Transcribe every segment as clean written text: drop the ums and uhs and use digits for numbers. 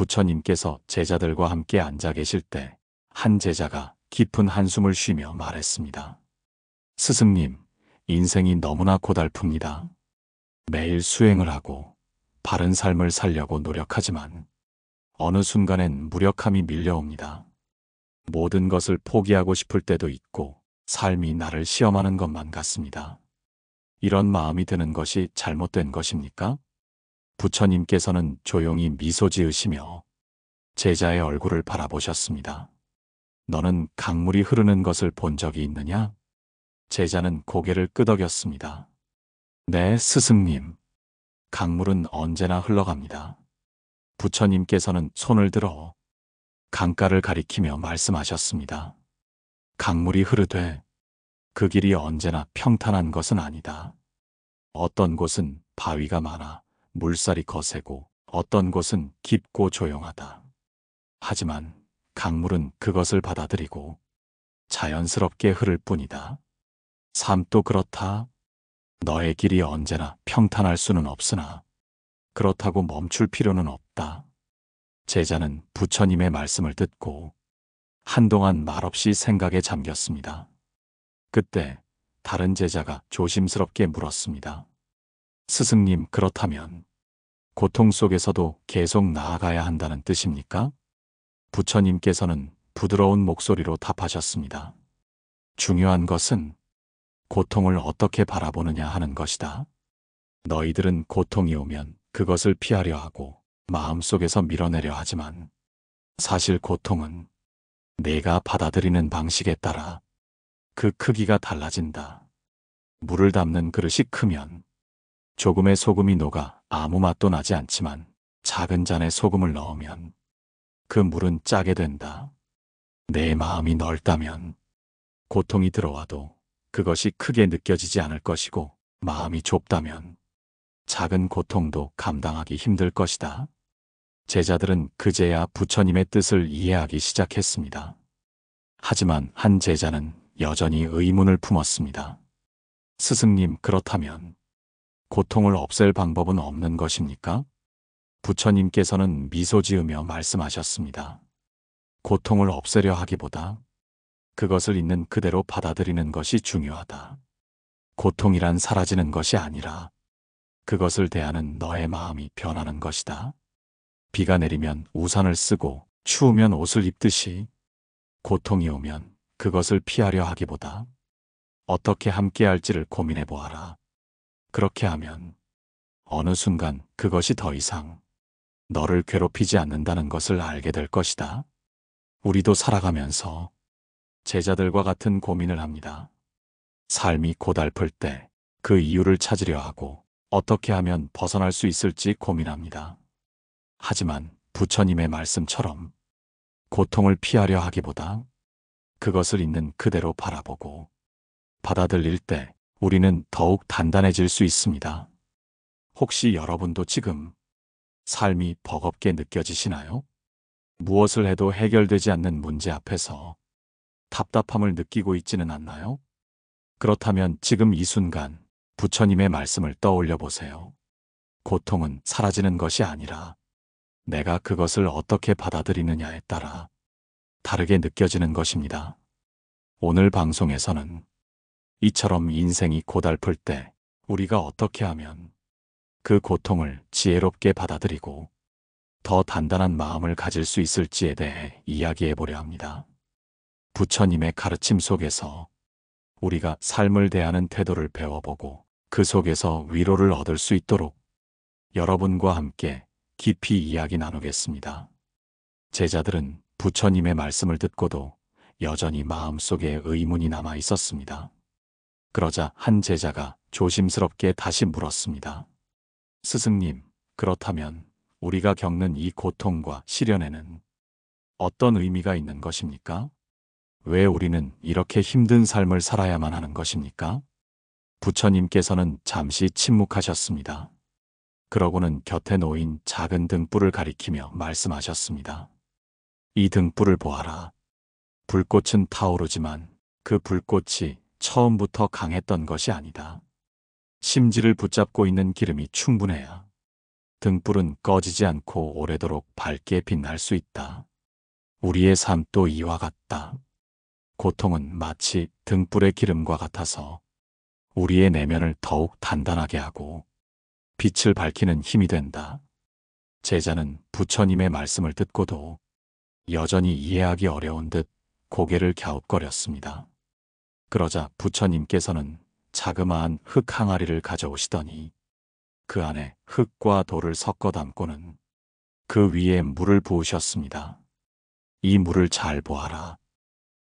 부처님께서 제자들과 함께 앉아 계실 때 한 제자가 깊은 한숨을 쉬며 말했습니다. 스승님, 인생이 너무나 고달픕니다. 매일 수행을 하고 바른 삶을 살려고 노력하지만 어느 순간엔 무력함이 밀려옵니다. 모든 것을 포기하고 싶을 때도 있고 삶이 나를 시험하는 것만 같습니다. 이런 마음이 드는 것이 잘못된 것입니까? 부처님께서는 조용히 미소 지으시며 제자의 얼굴을 바라보셨습니다. 너는 강물이 흐르는 것을 본 적이 있느냐? 제자는 고개를 끄덕였습니다. 네, 스승님. 강물은 언제나 흘러갑니다. 부처님께서는 손을 들어 강가를 가리키며 말씀하셨습니다. 강물이 흐르되 그 길이 언제나 평탄한 것은 아니다. 어떤 곳은 바위가 많아 물살이 거세고 어떤 곳은 깊고 조용하다. 하지만 강물은 그것을 받아들이고 자연스럽게 흐를 뿐이다. 삶도 그렇다. 너의 길이 언제나 평탄할 수는 없으나 그렇다고 멈출 필요는 없다. 제자는 부처님의 말씀을 듣고 한동안 말없이 생각에 잠겼습니다. 그때 다른 제자가 조심스럽게 물었습니다. 스승님, 그렇다면 고통 속에서도 계속 나아가야 한다는 뜻입니까? 부처님께서는 부드러운 목소리로 답하셨습니다. 중요한 것은 고통을 어떻게 바라보느냐 하는 것이다. 너희들은 고통이 오면 그것을 피하려 하고 마음속에서 밀어내려 하지만 사실 고통은 내가 받아들이는 방식에 따라 그 크기가 달라진다. 물을 담는 그릇이 크면 조금의 소금이 녹아 아무 맛도 나지 않지만 작은 잔에 소금을 넣으면 그 물은 짜게 된다. 내 마음이 넓다면 고통이 들어와도 그것이 크게 느껴지지 않을 것이고 마음이 좁다면 작은 고통도 감당하기 힘들 것이다. 제자들은 그제야 부처님의 뜻을 이해하기 시작했습니다. 하지만 한 제자는 여전히 의문을 품었습니다. 스승님, 그렇다면 고통을 없앨 방법은 없는 것입니까? 부처님께서는 미소 지으며 말씀하셨습니다. 고통을 없애려 하기보다 그것을 있는 그대로 받아들이는 것이 중요하다. 고통이란 사라지는 것이 아니라 그것을 대하는 너의 마음이 변하는 것이다. 비가 내리면 우산을 쓰고 추우면 옷을 입듯이 고통이 오면 그것을 피하려 하기보다 어떻게 함께할지를 고민해 보아라. 그렇게 하면 어느 순간 그것이 더 이상 너를 괴롭히지 않는다는 것을 알게 될 것이다. 우리도 살아가면서 제자들과 같은 고민을 합니다. 삶이 고달플 때 그 이유를 찾으려 하고 어떻게 하면 벗어날 수 있을지 고민합니다. 하지만 부처님의 말씀처럼 고통을 피하려 하기보다 그것을 있는 그대로 바라보고 받아들일 때 우리는 더욱 단단해질 수 있습니다. 혹시 여러분도 지금 삶이 버겁게 느껴지시나요? 무엇을 해도 해결되지 않는 문제 앞에서 답답함을 느끼고 있지는 않나요? 그렇다면 지금 이 순간 부처님의 말씀을 떠올려 보세요. 고통은 사라지는 것이 아니라 내가 그것을 어떻게 받아들이느냐에 따라 다르게 느껴지는 것입니다. 오늘 방송에서는 이처럼 인생이 고달플 때 우리가 어떻게 하면 그 고통을 지혜롭게 받아들이고 더 단단한 마음을 가질 수 있을지에 대해 이야기해 보려 합니다. 부처님의 가르침 속에서 우리가 삶을 대하는 태도를 배워보고 그 속에서 위로를 얻을 수 있도록 여러분과 함께 깊이 이야기 나누겠습니다. 제자들은 부처님의 말씀을 듣고도 여전히 마음속에 의문이 남아 있었습니다. 그러자 한 제자가 조심스럽게 다시 물었습니다. 스승님, 그렇다면 우리가 겪는 이 고통과 시련에는 어떤 의미가 있는 것입니까? 왜 우리는 이렇게 힘든 삶을 살아야만 하는 것입니까? 부처님께서는 잠시 침묵하셨습니다. 그러고는 곁에 놓인 작은 등불을 가리키며 말씀하셨습니다. 이 등불을 보아라. 불꽃은 타오르지만 그 불꽃이 처음부터 강했던 것이 아니다. 심지를 붙잡고 있는 기름이 충분해야 등불은 꺼지지 않고 오래도록 밝게 빛날 수 있다. 우리의 삶도 이와 같다. 고통은 마치 등불의 기름과 같아서 우리의 내면을 더욱 단단하게 하고 빛을 밝히는 힘이 된다. 제자는 부처님의 말씀을 듣고도 여전히 이해하기 어려운 듯 고개를 갸웃거렸습니다. 그러자 부처님께서는 자그마한 흙 항아리를 가져오시더니 그 안에 흙과 돌을 섞어 담고는 그 위에 물을 부으셨습니다. 이 물을 잘 보아라.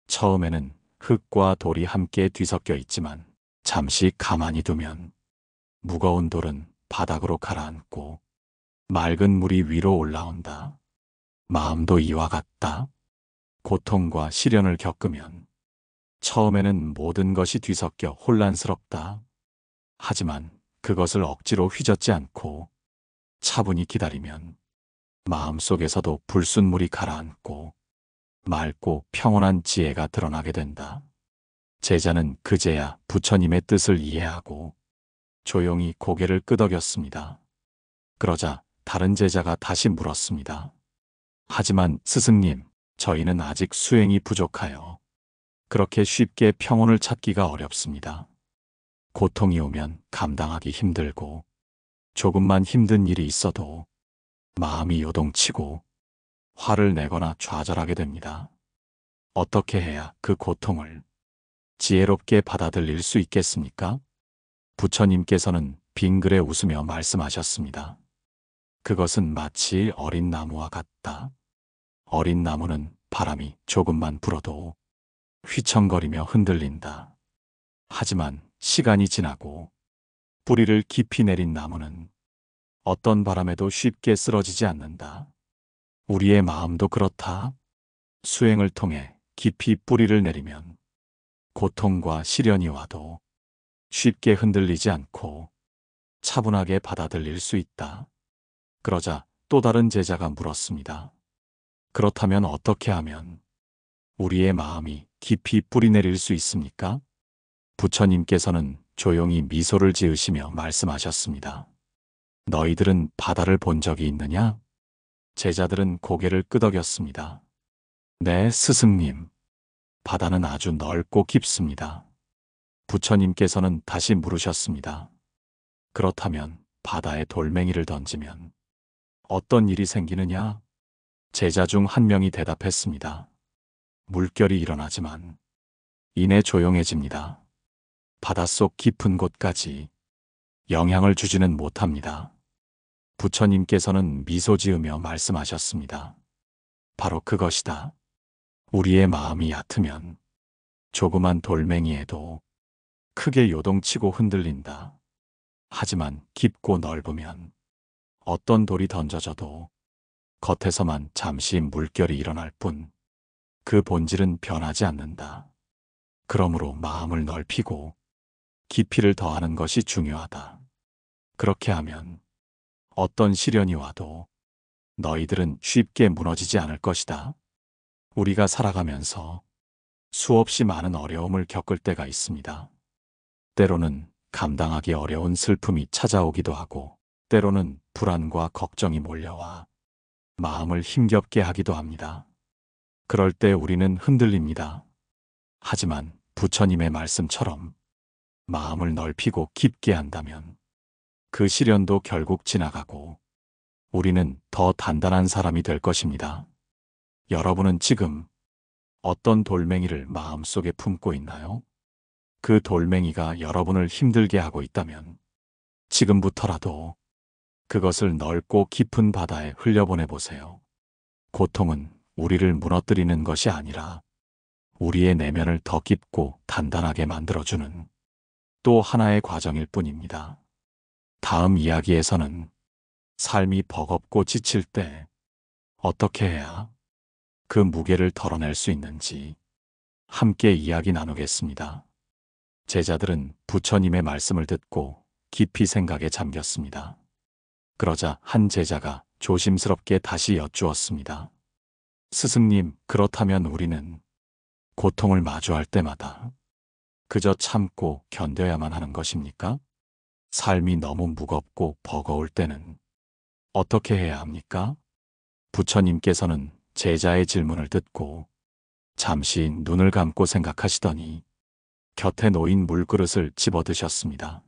처음에는 흙과 돌이 함께 뒤섞여 있지만 잠시 가만히 두면 무거운 돌은 바닥으로 가라앉고 맑은 물이 위로 올라온다. 마음도 이와 같다. 고통과 시련을 겪으면 처음에는 모든 것이 뒤섞여 혼란스럽다. 하지만 그것을 억지로 휘젓지 않고 차분히 기다리면 마음속에서도 불순물이 가라앉고 맑고 평온한 지혜가 드러나게 된다. 제자는 그제야 부처님의 뜻을 이해하고 조용히 고개를 끄덕였습니다. 그러자 다른 제자가 다시 물었습니다. 하지만 스승님, 저희는 아직 수행이 부족하여 그렇게 쉽게 평온을 찾기가 어렵습니다. 고통이 오면 감당하기 힘들고 조금만 힘든 일이 있어도 마음이 요동치고 화를 내거나 좌절하게 됩니다. 어떻게 해야 그 고통을 지혜롭게 받아들일 수 있겠습니까? 부처님께서는 빙그레 웃으며 말씀하셨습니다. 그것은 마치 어린 나무와 같다. 어린 나무는 바람이 조금만 불어도 휘청거리며 흔들린다. 하지만 시간이 지나고 뿌리를 깊이 내린 나무는 어떤 바람에도 쉽게 쓰러지지 않는다. 우리의 마음도 그렇다. 수행을 통해 깊이 뿌리를 내리면 고통과 시련이 와도 쉽게 흔들리지 않고 차분하게 받아들일 수 있다. 그러자 또 다른 제자가 물었습니다. 그렇다면 어떻게 하면 우리의 마음이 깊이 뿌리 내릴 수 있습니까? 부처님께서는 조용히 미소를 지으시며 말씀하셨습니다. 너희들은 바다를 본 적이 있느냐? 제자들은 고개를 끄덕였습니다. 네, 스승님. 바다는 아주 넓고 깊습니다. 부처님께서는 다시 물으셨습니다. 그렇다면 바다에 돌멩이를 던지면 어떤 일이 생기느냐? 제자 중 한 명이 대답했습니다. 물결이 일어나지만 이내 조용해집니다. 바닷속 깊은 곳까지 영향을 주지는 못합니다. 부처님께서는 미소 지으며 말씀하셨습니다. 바로 그것이다. 우리의 마음이 얕으면 조그만 돌멩이에도 크게 요동치고 흔들린다. 하지만 깊고 넓으면 어떤 돌이 던져져도 겉에서만 잠시 물결이 일어날 뿐 그 본질은 변하지 않는다. 그러므로 마음을 넓히고 깊이를 더하는 것이 중요하다. 그렇게 하면 어떤 시련이 와도 너희들은 쉽게 무너지지 않을 것이다. 우리가 살아가면서 수없이 많은 어려움을 겪을 때가 있습니다. 때로는 감당하기 어려운 슬픔이 찾아오기도 하고 때로는 불안과 걱정이 몰려와 마음을 힘겹게 하기도 합니다. 그럴 때 우리는 흔들립니다. 하지만 부처님의 말씀처럼 마음을 넓히고 깊게 한다면 그 시련도 결국 지나가고 우리는 더 단단한 사람이 될 것입니다. 여러분은 지금 어떤 돌멩이를 마음속에 품고 있나요? 그 돌멩이가 여러분을 힘들게 하고 있다면 지금부터라도 그것을 넓고 깊은 바다에 흘려보내 보세요. 고통은 우리를 무너뜨리는 것이 아니라 우리의 내면을 더 깊고 단단하게 만들어주는 또 하나의 과정일 뿐입니다. 다음 이야기에서는 삶이 버겁고 지칠 때 어떻게 해야 그 무게를 덜어낼 수 있는지 함께 이야기 나누겠습니다. 제자들은 부처님의 말씀을 듣고 깊이 생각에 잠겼습니다. 그러자 한 제자가 조심스럽게 다시 여쭈었습니다. 스승님, 그렇다면 우리는 고통을 마주할 때마다 그저 참고 견뎌야만 하는 것입니까? 삶이 너무 무겁고 버거울 때는 어떻게 해야 합니까? 부처님께서는 제자의 질문을 듣고 잠시 눈을 감고 생각하시더니 곁에 놓인 물그릇을 집어드셨습니다.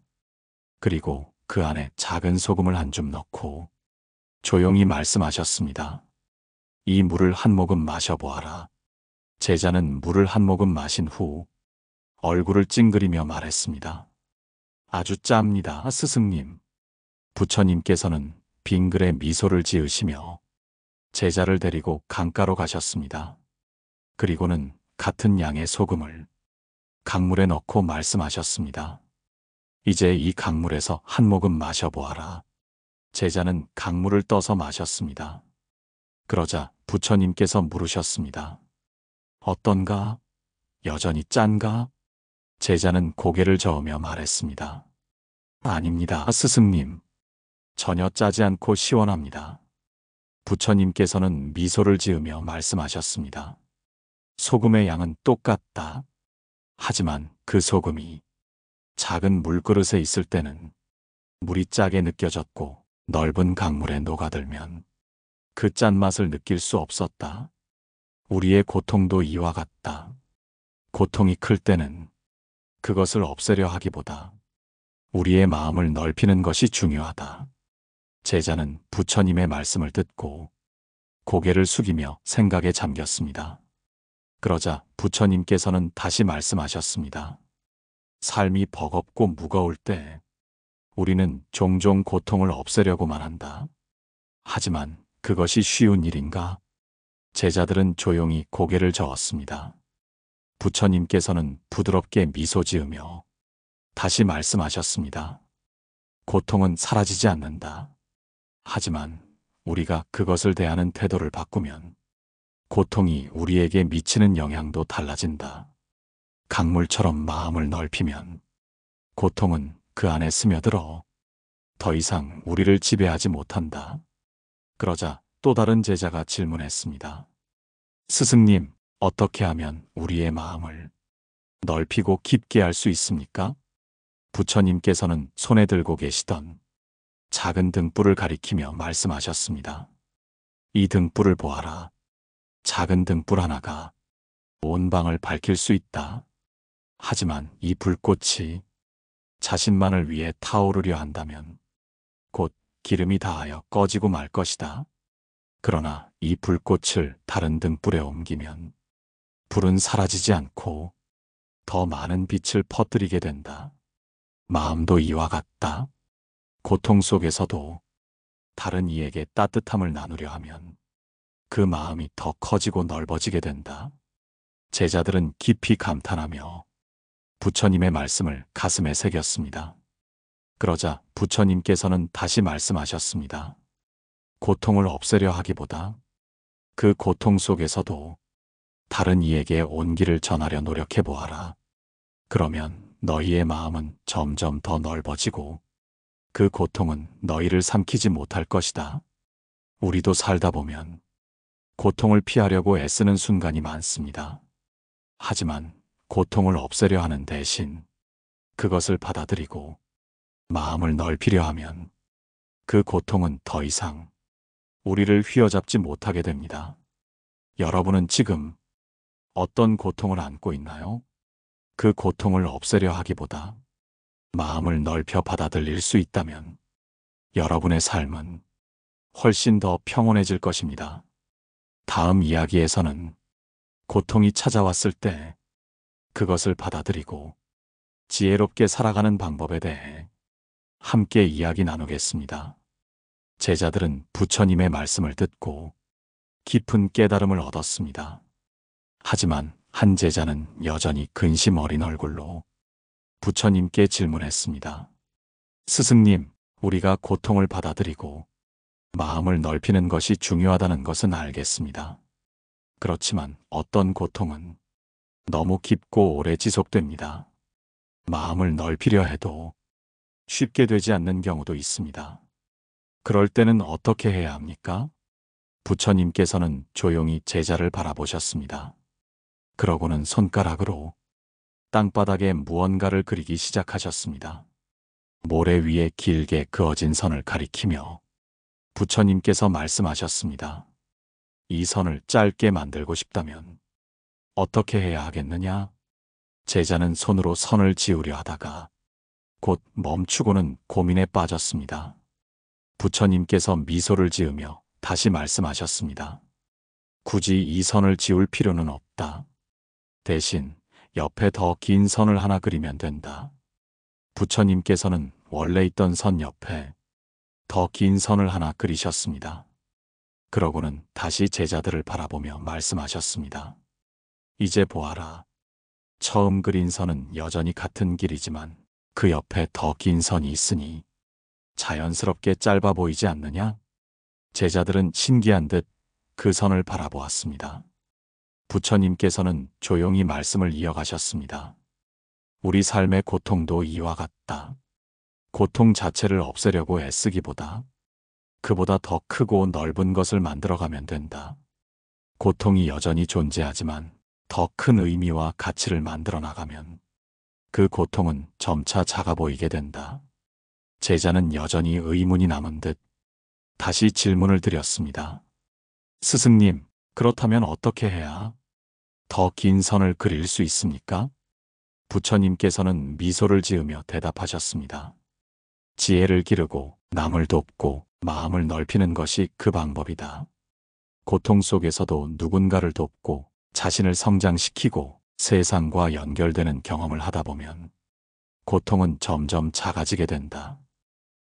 그리고 그 안에 작은 소금을 한 줌 넣고 조용히 말씀하셨습니다. 이 물을 한 모금 마셔보아라. 제자는 물을 한 모금 마신 후 얼굴을 찡그리며 말했습니다. 아주 짭니다, 스승님. 부처님께서는 빙글에 미소를 지으시며 제자를 데리고 강가로 가셨습니다. 그리고는 같은 양의 소금을 강물에 넣고 말씀하셨습니다. 이제 이 강물에서 한 모금 마셔보아라. 제자는 강물을 떠서 마셨습니다. 그러자 부처님께서 물으셨습니다. 어떤가? 여전히 짠가? 제자는 고개를 저으며 말했습니다. 아닙니다, 스승님. 전혀 짜지 않고 시원합니다. 부처님께서는 미소를 지으며 말씀하셨습니다. 소금의 양은 똑같다. 하지만 그 소금이 작은 물그릇에 있을 때는 물이 짜게 느껴졌고 넓은 강물에 녹아들면 그 짠맛을 느낄 수 없었다. 우리의 고통도 이와 같다. 고통이 클 때는 그것을 없애려 하기보다 우리의 마음을 넓히는 것이 중요하다. 제자는 부처님의 말씀을 듣고 고개를 숙이며 생각에 잠겼습니다. 그러자 부처님께서는 다시 말씀하셨습니다. 삶이 버겁고 무거울 때 우리는 종종 고통을 없애려고만 한다. 하지만 그것이 쉬운 일인가? 제자들은 조용히 고개를 저었습니다. 부처님께서는 부드럽게 미소 지으며 다시 말씀하셨습니다. 고통은 사라지지 않는다. 하지만 우리가 그것을 대하는 태도를 바꾸면 고통이 우리에게 미치는 영향도 달라진다. 강물처럼 마음을 넓히면 고통은 그 안에 스며들어 더 이상 우리를 지배하지 못한다. 그러자 또 다른 제자가 질문했습니다. 스승님, 어떻게 하면 우리의 마음을 넓히고 깊게 할 수 있습니까? 부처님께서는 손에 들고 계시던 작은 등불을 가리키며 말씀하셨습니다. 이 등불을 보아라. 작은 등불 하나가 온 방을 밝힐 수 있다. 하지만 이 불꽃이 자신만을 위해 타오르려 한다면 곧 기름이 닿아여 꺼지고 말 것이다. 그러나 이 불꽃을 다른 등불에 옮기면 불은 사라지지 않고 더 많은 빛을 퍼뜨리게 된다. 마음도 이와 같다. 고통 속에서도 다른 이에게 따뜻함을 나누려 하면 그 마음이 더 커지고 넓어지게 된다. 제자들은 깊이 감탄하며 부처님의 말씀을 가슴에 새겼습니다. 그러자 부처님께서는 다시 말씀하셨습니다. 고통을 없애려 하기보다 그 고통 속에서도 다른 이에게 온기를 전하려 노력해 보아라. 그러면 너희의 마음은 점점 더 넓어지고 그 고통은 너희를 삼키지 못할 것이다. 우리도 살다 보면 고통을 피하려고 애쓰는 순간이 많습니다. 하지만 고통을 없애려 하는 대신 그것을 받아들이고 마음을 넓히려 하면 그 고통은 더 이상 우리를 휘어잡지 못하게 됩니다. 여러분은 지금 어떤 고통을 안고 있나요? 그 고통을 없애려 하기보다 마음을 넓혀 받아들일 수 있다면 여러분의 삶은 훨씬 더 평온해질 것입니다. 다음 이야기에서는 고통이 찾아왔을 때 그것을 받아들이고 지혜롭게 살아가는 방법에 대해 함께 이야기 나누겠습니다. 제자들은 부처님의 말씀을 듣고 깊은 깨달음을 얻었습니다. 하지만 한 제자는 여전히 근심 어린 얼굴로 부처님께 질문했습니다. 스승님, 우리가 고통을 받아들이고 마음을 넓히는 것이 중요하다는 것은 알겠습니다. 그렇지만 어떤 고통은 너무 깊고 오래 지속됩니다. 마음을 넓히려 해도 쉽게 되지 않는 경우도 있습니다. 그럴 때는 어떻게 해야 합니까? 부처님께서는 조용히 제자를 바라보셨습니다. 그러고는 손가락으로 땅바닥에 무언가를 그리기 시작하셨습니다. 모래 위에 길게 그어진 선을 가리키며 부처님께서 말씀하셨습니다. 이 선을 짧게 만들고 싶다면 어떻게 해야 하겠느냐? 제자는 손으로 선을 지으려 하다가 곧 멈추고는 고민에 빠졌습니다. 부처님께서 미소를 지으며 다시 말씀하셨습니다. 굳이 이 선을 지울 필요는 없다. 대신 옆에 더 긴 선을 하나 그리면 된다. 부처님께서는 원래 있던 선 옆에 더 긴 선을 하나 그리셨습니다. 그러고는 다시 제자들을 바라보며 말씀하셨습니다. 이제 보아라. 처음 그린 선은 여전히 같은 길이지만 그 옆에 더 긴 선이 있으니 자연스럽게 짧아 보이지 않느냐? 제자들은 신기한 듯 그 선을 바라보았습니다. 부처님께서는 조용히 말씀을 이어가셨습니다. 우리 삶의 고통도 이와 같다. 고통 자체를 없애려고 애쓰기보다 그보다 더 크고 넓은 것을 만들어가면 된다. 고통이 여전히 존재하지만 더 큰 의미와 가치를 만들어 나가면 그 고통은 점차 작아 보이게 된다. 제자는 여전히 의문이 남은 듯 다시 질문을 드렸습니다. 스승님, 그렇다면 어떻게 해야 더 긴 선을 그릴 수 있습니까? 부처님께서는 미소를 지으며 대답하셨습니다. 지혜를 기르고 남을 돕고 마음을 넓히는 것이 그 방법이다. 고통 속에서도 누군가를 돕고 자신을 성장시키고 세상과 연결되는 경험을 하다 보면 고통은 점점 작아지게 된다.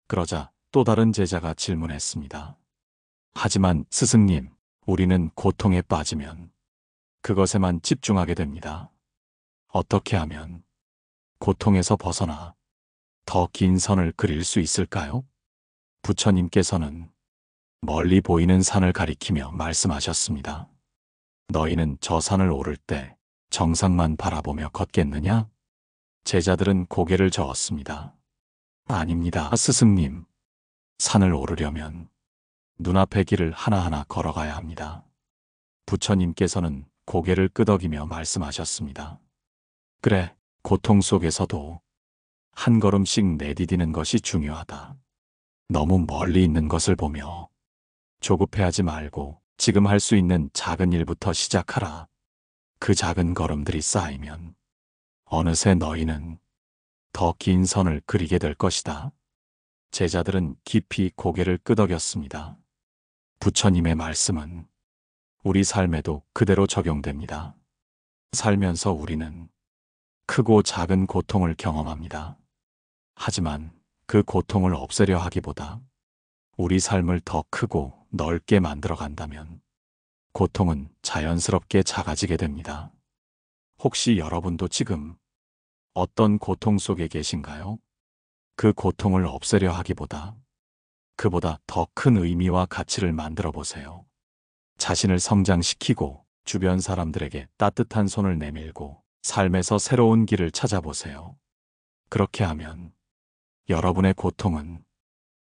그러자 또 다른 제자가 질문했습니다. 하지만 스승님, 우리는 고통에 빠지면 그것에만 집중하게 됩니다. 어떻게 하면 고통에서 벗어나 더 긴 선을 그릴 수 있을까요? 부처님께서는 멀리 보이는 산을 가리키며 말씀하셨습니다. 너희는 저 산을 오를 때 정상만 바라보며 걷겠느냐? 제자들은 고개를 저었습니다. 아닙니다, 스승님. 산을 오르려면 눈앞의 길을 하나하나 걸어가야 합니다. 부처님께서는 고개를 끄덕이며 말씀하셨습니다. 그래, 고통 속에서도 한 걸음씩 내디디는 것이 중요하다. 너무 멀리 있는 것을 보며 조급해하지 말고 지금 할 수 있는 작은 일부터 시작하라. 그 작은 걸음들이 쌓이면 어느새 너희는 더 긴 선을 그리게 될 것이다. 제자들은 깊이 고개를 끄덕였습니다. 부처님의 말씀은 우리 삶에도 그대로 적용됩니다. 살면서 우리는 크고 작은 고통을 경험합니다. 하지만 그 고통을 없애려 하기보다 우리 삶을 더 크고 넓게 만들어 간다면 고통은 자연스럽게 작아지게 됩니다. 혹시 여러분도 지금 어떤 고통 속에 계신가요? 그 고통을 없애려 하기보다 그보다 더 큰 의미와 가치를 만들어 보세요. 자신을 성장시키고 주변 사람들에게 따뜻한 손을 내밀고 삶에서 새로운 길을 찾아보세요. 그렇게 하면 여러분의 고통은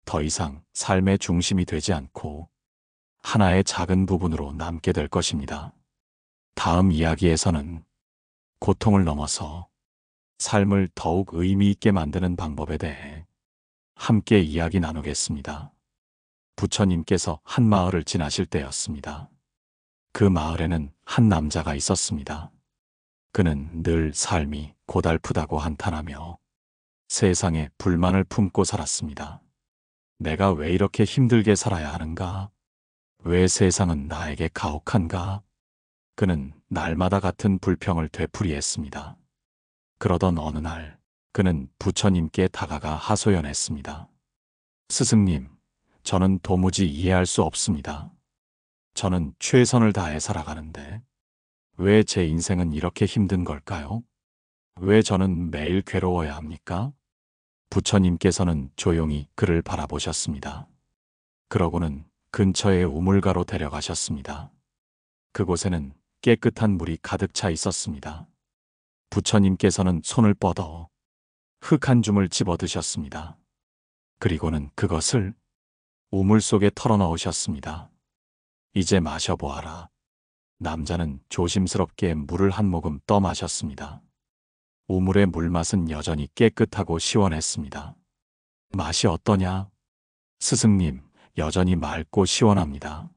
더 이상 삶의 중심이 되지 않고 하나의 작은 부분으로 남게 될 것입니다. 다음 이야기에서는 고통을 넘어서 삶을 더욱 의미 있게 만드는 방법에 대해 함께 이야기 나누겠습니다. 부처님께서 한 마을을 지나실 때였습니다. 그 마을에는 한 남자가 있었습니다. 그는 늘 삶이 고달프다고 한탄하며 세상에 불만을 품고 살았습니다. 내가 왜 이렇게 힘들게 살아야 하는가? 왜 세상은 나에게 가혹한가? 그는 날마다 같은 불평을 되풀이했습니다. 그러던 어느 날 그는 부처님께 다가가 하소연했습니다. 스승님, 저는 도무지 이해할 수 없습니다. 저는 최선을 다해 살아가는데 왜 제 인생은 이렇게 힘든 걸까요? 왜 저는 매일 괴로워야 합니까? 부처님께서는 조용히 그를 바라보셨습니다. 그러고는 근처의 우물가로 데려가셨습니다. 그곳에는 깨끗한 물이 가득 차 있었습니다. 부처님께서는 손을 뻗어 흙 한 줌을 집어 드셨습니다. 그리고는 그것을 우물 속에 털어넣으셨습니다. 이제 마셔보아라. 남자는 조심스럽게 물을 한 모금 떠 마셨습니다. 우물의 물맛은 여전히 깨끗하고 시원했습니다. 맛이 어떠냐? 스승님, 여전히 맑고 시원합니다.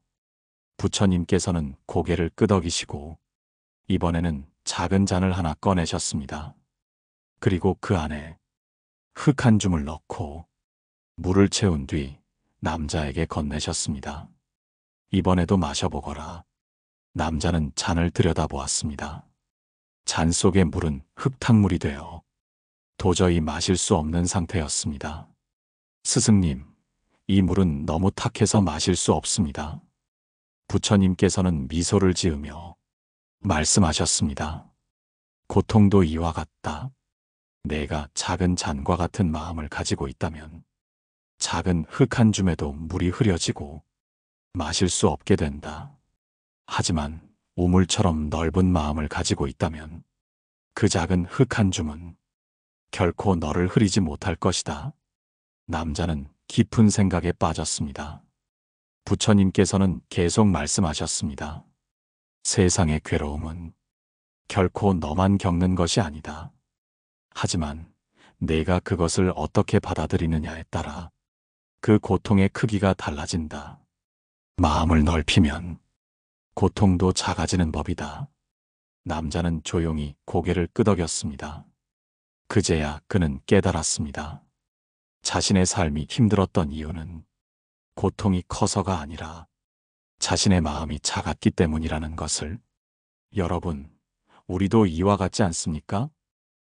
부처님께서는 고개를 끄덕이시고 이번에는 작은 잔을 하나 꺼내셨습니다. 그리고 그 안에 흙 한 줌을 넣고 물을 채운 뒤 남자에게 건네셨습니다. 이번에도 마셔보거라. 남자는 잔을 들여다보았습니다. 잔 속의 물은 흙탕물이 되어 도저히 마실 수 없는 상태였습니다. 스승님, 이 물은 너무 탁해서 마실 수 없습니다. 부처님께서는 미소를 지으며 말씀하셨습니다. 고통도 이와 같다. 내가 작은 잔과 같은 마음을 가지고 있다면 작은 흙 한 줌에도 물이 흐려지고 마실 수 없게 된다. 하지만 우물처럼 넓은 마음을 가지고 있다면 그 작은 흙 한 줌은 결코 너를 흐리지 못할 것이다. 남자는 깊은 생각에 빠졌습니다. 부처님께서는 계속 말씀하셨습니다. 세상의 괴로움은 결코 너만 겪는 것이 아니다. 하지만 내가 그것을 어떻게 받아들이느냐에 따라 그 고통의 크기가 달라진다. 마음을 넓히면 고통도 작아지는 법이다. 남자는 조용히 고개를 끄덕였습니다. 그제야 그는 깨달았습니다. 자신의 삶이 힘들었던 이유는 고통이 커서가 아니라 자신의 마음이 작았기 때문이라는 것을. 여러분, 우리도 이와 같지 않습니까?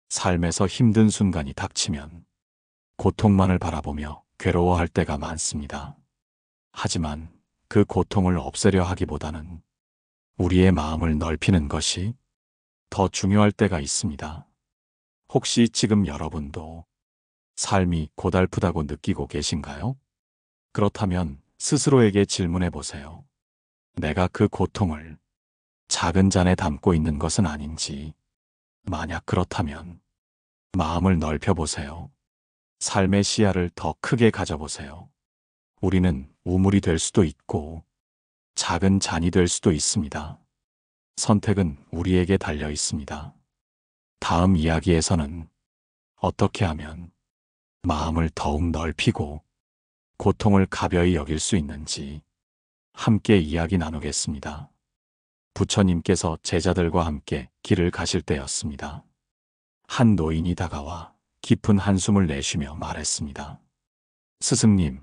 삶에서 힘든 순간이 닥치면 고통만을 바라보며 괴로워할 때가 많습니다. 하지만 그 고통을 없애려 하기보다는 우리의 마음을 넓히는 것이 더 중요할 때가 있습니다. 혹시 지금 여러분도 삶이 고달프다고 느끼고 계신가요? 그렇다면 스스로에게 질문해 보세요. 내가 그 고통을 작은 잔에 담고 있는 것은 아닌지. 만약 그렇다면 마음을 넓혀 보세요. 삶의 시야를 더 크게 가져보세요. 우리는 우물이 될 수도 있고 작은 잔이 될 수도 있습니다. 선택은 우리에게 달려 있습니다. 다음 이야기에서는 어떻게 하면 마음을 더욱 넓히고 고통을 가벼이 여길 수 있는지 함께 이야기 나누겠습니다. 부처님께서 제자들과 함께 길을 가실 때였습니다. 한 노인이 다가와 깊은 한숨을 내쉬며 말했습니다. 스승님,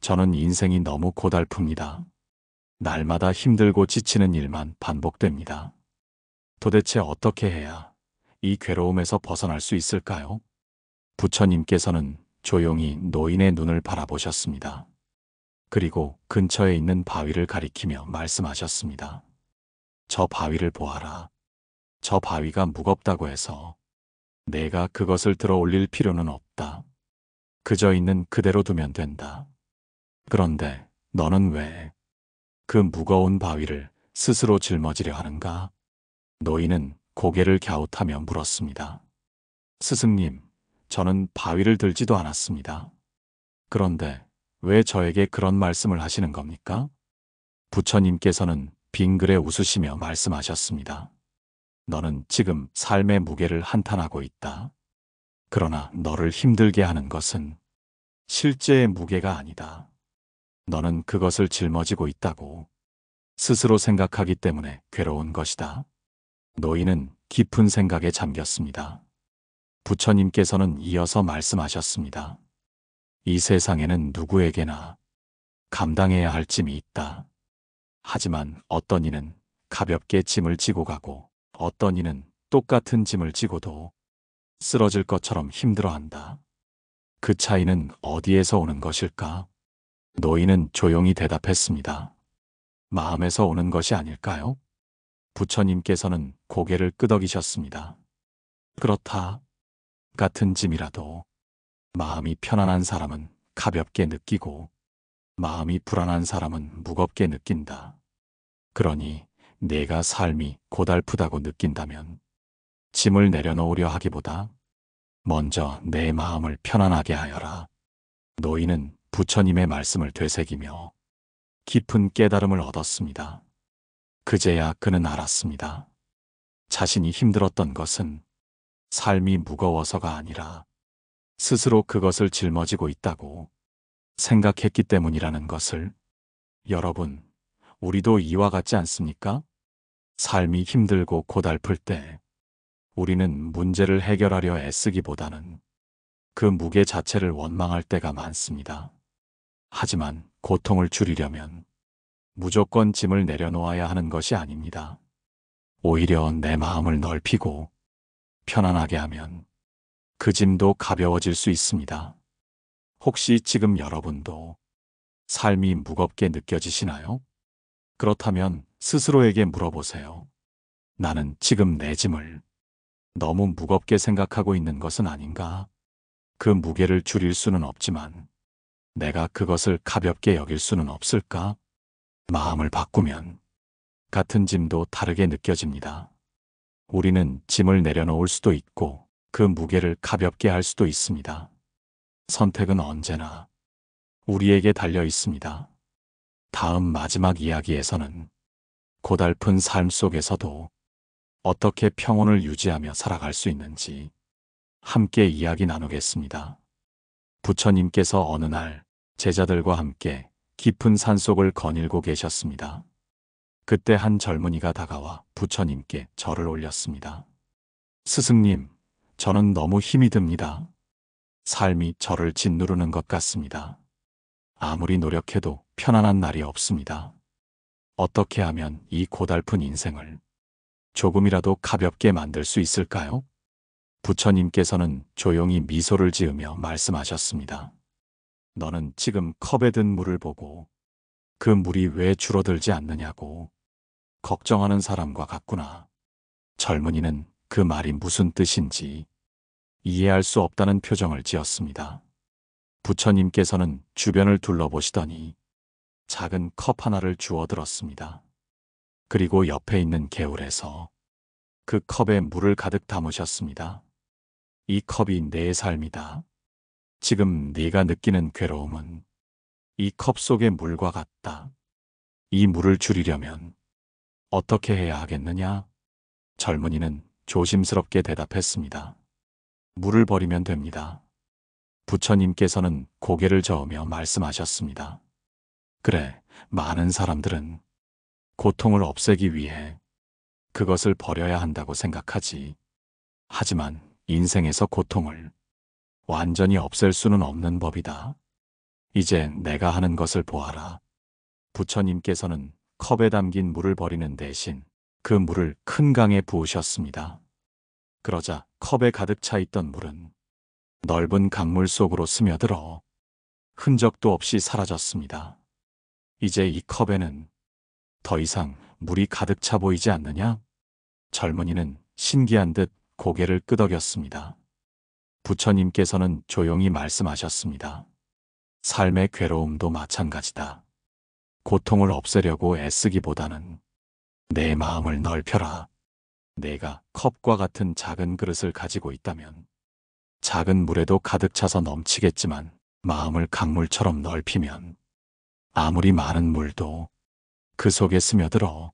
저는 인생이 너무 고달픕니다. 날마다 힘들고 지치는 일만 반복됩니다. 도대체 어떻게 해야 이 괴로움에서 벗어날 수 있을까요? 부처님께서는 조용히 노인의 눈을 바라보셨습니다. 그리고 근처에 있는 바위를 가리키며 말씀하셨습니다. 저 바위를 보아라. 저 바위가 무겁다고 해서 내가 그것을 들어 올릴 필요는 없다. 그저 있는 그대로 두면 된다. 그런데 너는 왜 그 무거운 바위를 스스로 짊어지려 하는가? 노인은 고개를 갸웃하며 물었습니다. 스승님, 저는 바위를 들지도 않았습니다. 그런데 왜 저에게 그런 말씀을 하시는 겁니까? 부처님께서는 빙그레 웃으시며 말씀하셨습니다. 너는 지금 삶의 무게를 한탄하고 있다. 그러나 너를 힘들게 하는 것은 실제의 무게가 아니다. 너는 그것을 짊어지고 있다고 스스로 생각하기 때문에 괴로운 것이다. 노인은 깊은 생각에 잠겼습니다. 부처님께서는 이어서 말씀하셨습니다. 이 세상에는 누구에게나 감당해야 할 짐이 있다. 하지만 어떤 이는 가볍게 짐을 지고 가고 어떤 이는 똑같은 짐을 지고도 쓰러질 것처럼 힘들어한다. 그 차이는 어디에서 오는 것일까? 노인은 조용히 대답했습니다. 마음에서 오는 것이 아닐까요? 부처님께서는 고개를 끄덕이셨습니다. 그렇다. 같은 짐이라도 마음이 편안한 사람은 가볍게 느끼고 마음이 불안한 사람은 무겁게 느낀다. 그러니 내가 삶이 고달프다고 느낀다면 짐을 내려놓으려 하기보다 먼저 내 마음을 편안하게 하여라. 노인은 부처님의 말씀을 되새기며 깊은 깨달음을 얻었습니다. 그제야 그는 알았습니다. 자신이 힘들었던 것은 삶이 무거워서가 아니라 스스로 그것을 짊어지고 있다고. 생각했기 때문이라는 것을. 여러분, 우리도 이와 같지 않습니까? 삶이 힘들고 고달플 때 우리는 문제를 해결하려 애쓰기보다는 그 무게 자체를 원망할 때가 많습니다. 하지만 고통을 줄이려면 무조건 짐을 내려놓아야 하는 것이 아닙니다. 오히려 내 마음을 넓히고 편안하게 하면 그 짐도 가벼워질 수 있습니다. 혹시 지금 여러분도 삶이 무겁게 느껴지시나요? 그렇다면 스스로에게 물어보세요. 나는 지금 내 짐을 너무 무겁게 생각하고 있는 것은 아닌가? 그 무게를 줄일 수는 없지만 내가 그것을 가볍게 여길 수는 없을까? 마음을 바꾸면 같은 짐도 다르게 느껴집니다. 우리는 짐을 내려놓을 수도 있고 그 무게를 가볍게 할 수도 있습니다. 선택은 언제나 우리에게 달려 있습니다. 다음 마지막 이야기에서는 고달픈 삶 속에서도 어떻게 평온을 유지하며 살아갈 수 있는지 함께 이야기 나누겠습니다. 부처님께서 어느 날 제자들과 함께 깊은 산속을 거닐고 계셨습니다. 그때 한 젊은이가 다가와 부처님께 절을 올렸습니다. 스승님, 저는 너무 힘이 듭니다. 삶이 저를 짓누르는 것 같습니다. 아무리 노력해도 편안한 날이 없습니다. 어떻게 하면 이 고달픈 인생을 조금이라도 가볍게 만들 수 있을까요? 부처님께서는 조용히 미소를 지으며 말씀하셨습니다. 너는 지금 컵에 든 물을 보고 그 물이 왜 줄어들지 않느냐고 걱정하는 사람과 같구나. 젊은이는 그 말이 무슨 뜻인지 이해할 수 없다는 표정을 지었습니다. 부처님께서는 주변을 둘러보시더니 작은 컵 하나를 주워 들었습니다. 그리고 옆에 있는 개울에서 그 컵에 물을 가득 담으셨습니다. 이 컵이 내 삶이다. 지금 네가 느끼는 괴로움은 이 컵 속의 물과 같다. 이 물을 줄이려면 어떻게 해야 하겠느냐? 젊은이는 조심스럽게 대답했습니다. 물을 버리면 됩니다. 부처님께서는 고개를 저으며 말씀하셨습니다. 그래, 많은 사람들은 고통을 없애기 위해 그것을 버려야 한다고 생각하지. 하지만 인생에서 고통을 완전히 없앨 수는 없는 법이다. 이제 내가 하는 것을 보아라. 부처님께서는 컵에 담긴 물을 버리는 대신 그 물을 큰 강에 부으셨습니다. 그러자 컵에 가득 차 있던 물은 넓은 강물 속으로 스며들어 흔적도 없이 사라졌습니다. 이제 이 컵에는 더 이상 물이 가득 차 보이지 않느냐? 젊은이는 신기한 듯 고개를 끄덕였습니다. 부처님께서는 조용히 말씀하셨습니다. 삶의 괴로움도 마찬가지다. 고통을 없애려고 애쓰기보다는 내 마음을 넓혀라. 내가 컵과 같은 작은 그릇을 가지고 있다면 작은 물에도 가득 차서 넘치겠지만 마음을 강물처럼 넓히면 아무리 많은 물도 그 속에 스며들어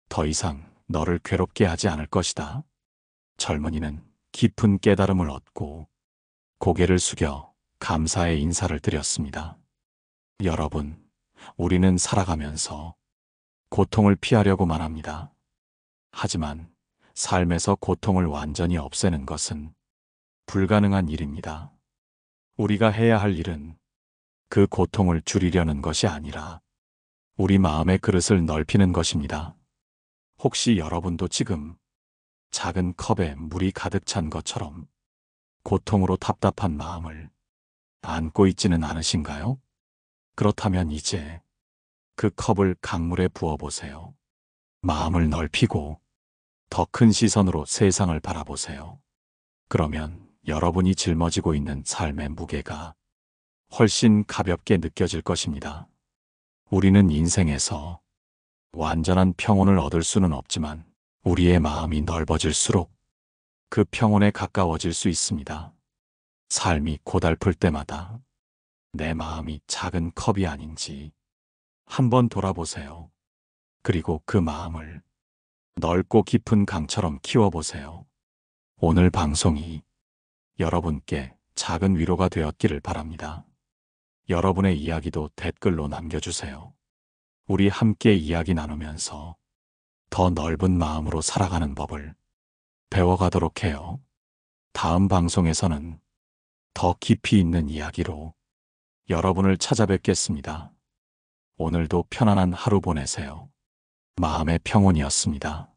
더 이상 너를 괴롭게 하지 않을 것이다. 젊은이는 깊은 깨달음을 얻고 고개를 숙여 감사의 인사를 드렸습니다. 여러분, 우리는 살아가면서 고통을 피하려고만 합니다. 하지만 삶에서 고통을 완전히 없애는 것은 불가능한 일입니다. 우리가 해야 할 일은 그 고통을 줄이려는 것이 아니라 우리 마음의 그릇을 넓히는 것입니다. 혹시 여러분도 지금 작은 컵에 물이 가득 찬 것처럼 고통으로 답답한 마음을 안고 있지는 않으신가요? 그렇다면 이제 그 컵을 강물에 부어보세요. 마음을 넓히고 더 큰 시선으로 세상을 바라보세요. 그러면 여러분이 짊어지고 있는 삶의 무게가 훨씬 가볍게 느껴질 것입니다. 우리는 인생에서 완전한 평온을 얻을 수는 없지만 우리의 마음이 넓어질수록 그 평온에 가까워질 수 있습니다. 삶이 고달플 때마다 내 마음이 작은 컵이 아닌지 한번 돌아보세요. 그리고 그 마음을 넓고 깊은 강처럼 키워보세요. 오늘 방송이 여러분께 작은 위로가 되었기를 바랍니다. 여러분의 이야기도 댓글로 남겨주세요. 우리 함께 이야기 나누면서 더 넓은 마음으로 살아가는 법을 배워가도록 해요. 다음 방송에서는 더 깊이 있는 이야기로 여러분을 찾아뵙겠습니다. 오늘도 편안한 하루 보내세요. 마음의 평온이었습니다.